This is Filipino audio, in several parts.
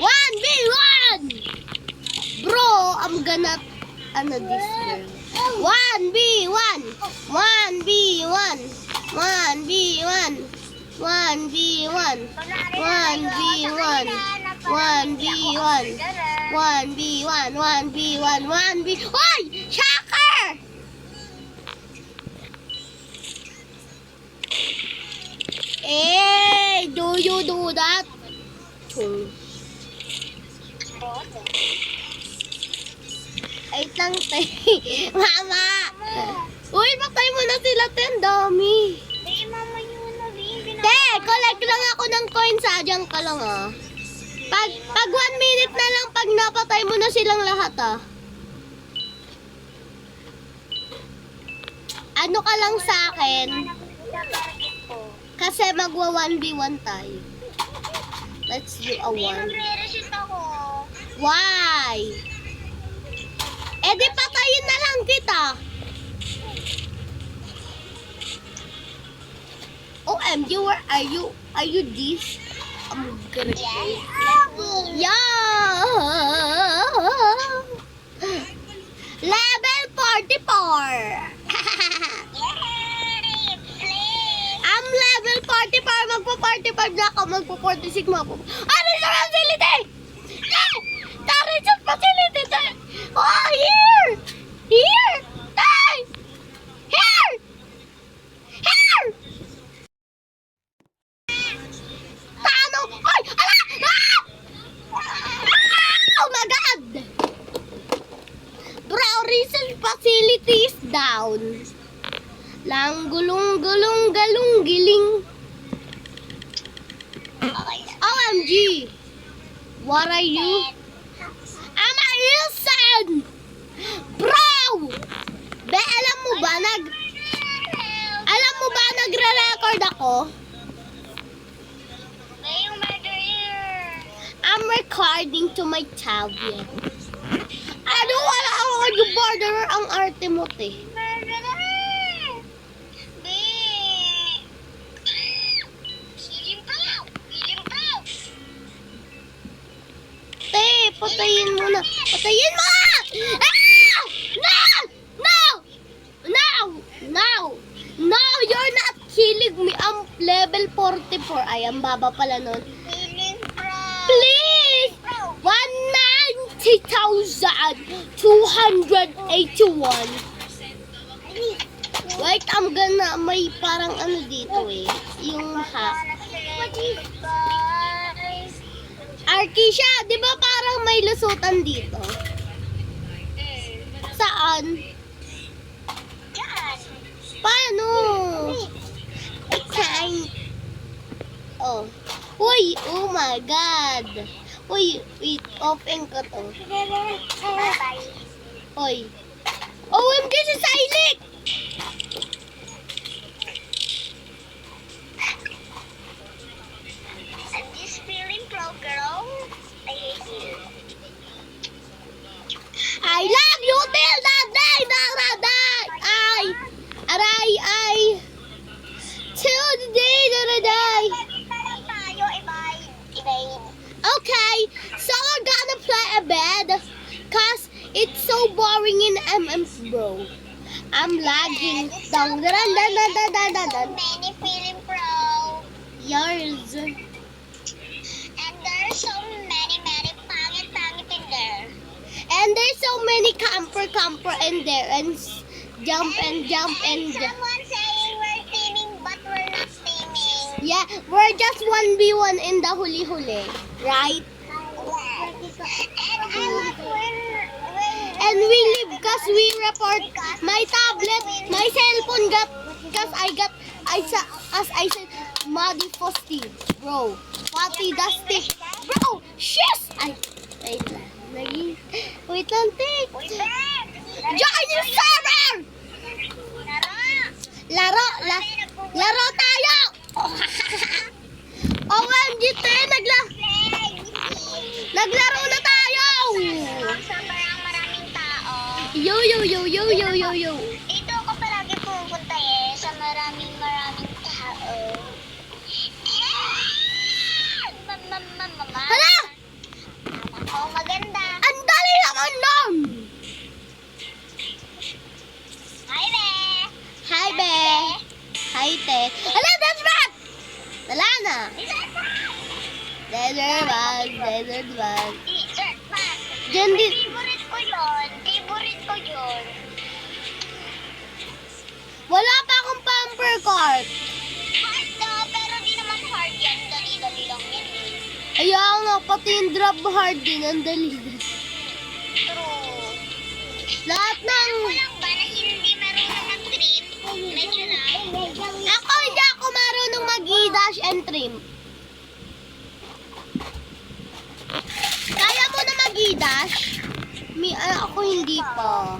1v1! Bro, I'm gonna this girl. 1v1! 1v1! 1v1! 1v1! 1v1! 1v1! 1v1! 1v1! 1v... Hoy! Shocker! Do you do that? Ay lang, te. Mama! Uy, patay mo na sila, te. Ang dami. Mama yun na, Te, collect lang ako ng coins, ha. Diyan ka lang, ha. Pag 1 minute na lang, pag napatay mo na silang lahat, ha. Ano ka lang sa akin? Kasi magwa 1v1 tayo. Let's do a 1. Magre-resist ako. Why? Eh di patayin na lang kita. OMG, where are you? Are you this? I'm gonna Yeah. Level 44. I'm level 44. Magpo-45 na ako. Magpo-46 mo ako. Ano sa facility? Tari sa facility. Oh, here! Here! Tay! Here! Here! Tano? Ay! Ala! Ah! Oh my God! Bro, research facility is down. Lang gulong-gulong galong-giling. OMG! What are you? I'm a Wilson! Bro! Be, alam mo ba nagre-record ako? I'm recording to my tablet. Ano, wala ako yung borderer ang arte mo, te. Te, patayin mo na. Patayin mo! Ah! No! No! No! No! No! You're not killing me. I'm level 44. Ay, ang baba pala nun. Please! 190,281. Wait, I'm gonna, may parang ano dito eh. Yung hack. Arkisha, di ba parang may lusutan dito? Saan? Paano? Okay. Oh. Uy, oh my God. Uy, wait, open ko to. Uy. OMG, si Silik! I'm just feeling pro, girl. I hate you. I love you till the day that I die. Till the day that I die. Okay, so we're gonna play a bed. Cause it's so boring in MMs, bro. I'm lagging. Dun, dun, dun, dun, dun, dun, dun, dun. Many feeling pro. Yours. And there's so many pangit in there. And there's so many camper in there. And jump and Someone saying we're teaming, but we're not teaming. yeah, we're just 1v1 in the huli-huli. Right? And we live because we report my tablet, my cellphone got, because I said, Muddy Fosty, bro. Pati Dusty, bro. Shiz! Wait lang, tik. Join your server! Laro tayo! OMG, te, naglaro na tayo! Sa maraming tao. Yo. Dito ako palagi pupunta sa maraming tao. Mama. te. Ala, that's rat! Wala na. Desert bag, desert bag. Dessert man. Diyan din. Favorite ko yun. Favorite ko yun. Wala pa akong pamper cart. Hard daw, pero di naman hard yan. Dali-dali lang yan. Ayaw nga, pati yung drop hard din. Ang dali. True. Lahat ng... Alam mo lang ba na hindi marunong mag-trim? Medyo lang. Ako, hindi ako marunong mag-dash and trim. Kaya mo na mag-dash? Ako hindi pa.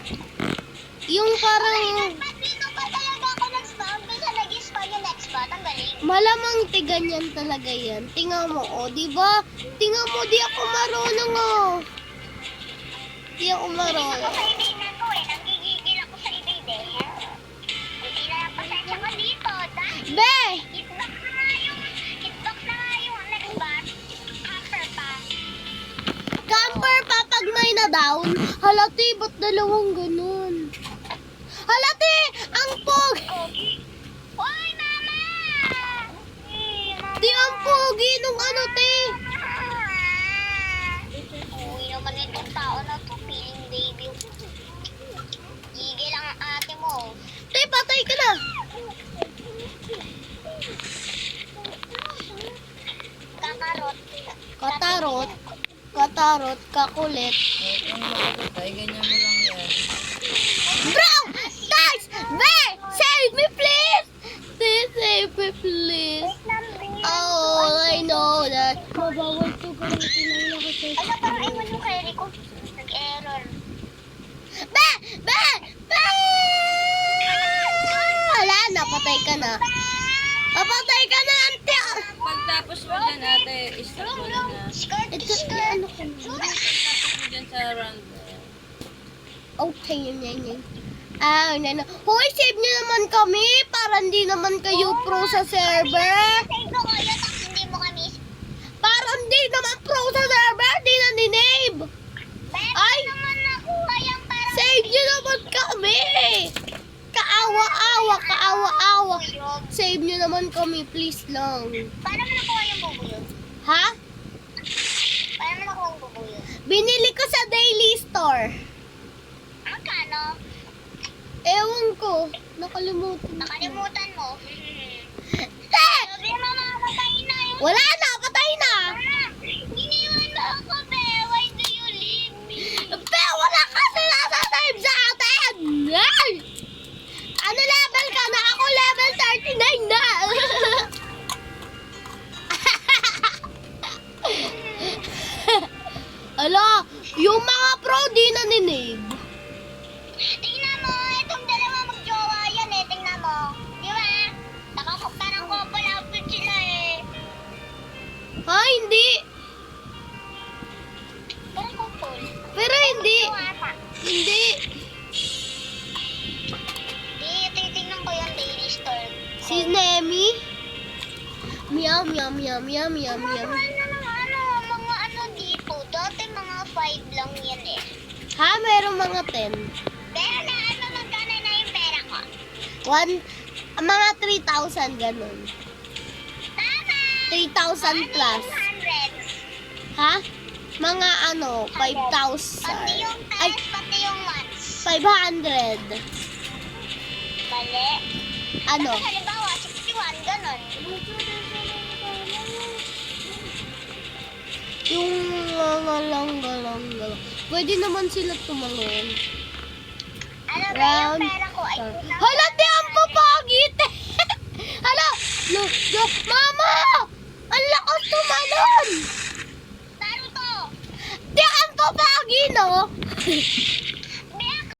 Yung parang... Ba't dito pa talaga ako nag-spawn? Kasi nag-spawn yung next spot. Ang galing. Malamang tiganyan talaga yan. Tingnan mo, oh, di ba? Tingnan mo, di ako marunong, oh. Di ako Ako marunong. sa ibigan ko eh. Nanggigigil ako sa ibigan. Hindi na lang pasensya ko dito. Dahil Be! hitbox na nga yung next spot. Upper pa. Camper pa pag may na-down. Halati, ba't dalawang ganun? Halati, ang pog! Gogi. Hoy, mama! Di ang pogi nung ano, te. Uy naman itong tao na to, feeling baby. Gigil ang ate mo. Te, patay ka na. Kakarot. Katarot. Katarot, kakulit. Ay, ganyan mo lang yan. Bro! Guys! Be! Save me, please! Te, save me, please. Oh, I know that. Mabawal to gamitin ang lakas eh. Ano parang iwan yung carry ko? Nag-error. Be! Be! Be! Wala na, patay ka na. Papatay ka na, ante. Pagtapos mo dyan, ate, stop mo na na. Skirt, Ito, skirt. ano ko na? Pagtapos mo dyan sa round. Okay, yun. No. Hoy, save nyo naman kami para hindi naman kayo pro sa server. Save ko kayo, tapos hindi mo kami. Para hindi naman pro sa server, di na ninave. Pero Ay! naman nakuha yung parang Save nyo naman kami. Kaawa-awa, kaawa-awa. bubuyog. Save nyo naman kami, please lang. Paano mo nakuha yung bubuyog? Ha? Paano mo nakuha yung bubuyog? Binili ko sa daily store. Magkano? Ewan ko. Nakalimutan ko. Nakalimutan mo. Te! Sabi mo mamamatay na yung... Wala na, patay na. Iniwan mo ako, be. Why do you leave me? Pe, wala kasi nasa save sa atin. Ay! Ano level ka na? Ako level 39 na. Ala, yung mga pro di na ninave. Tingnan mo, itong dalawa magjowa yan eh. Tingnan mo. Di ba? Parang couple outfit sila eh. Ha, hindi. Parang couple. Pero hindi. Jowa. Hindi. Di, titingnan ko yung daily store. Si Nemi. Meow, meow, meow, meow, meow, meow. Mahal na ng mga ano dito. Dati mga 5 lang yan eh. Ha, mayroong mga 10. Pero na ano, magkano na yung pera ko? Mga 3,000 ganun. Tama! 3,000 plus. 100. Ha? Mga ano, Pati 5,000. yung Ay, times, pati yung months. 500. Mali. Ano? Kasi halimbawa, 61, ganun. Yung galang. Pwede naman sila tumalon. Ano ba Round yung pera ko? Ay, Hala, di ang papagit! Hala! Mama! Ang lakas tumalon! Naruto! Di ang papagi, no?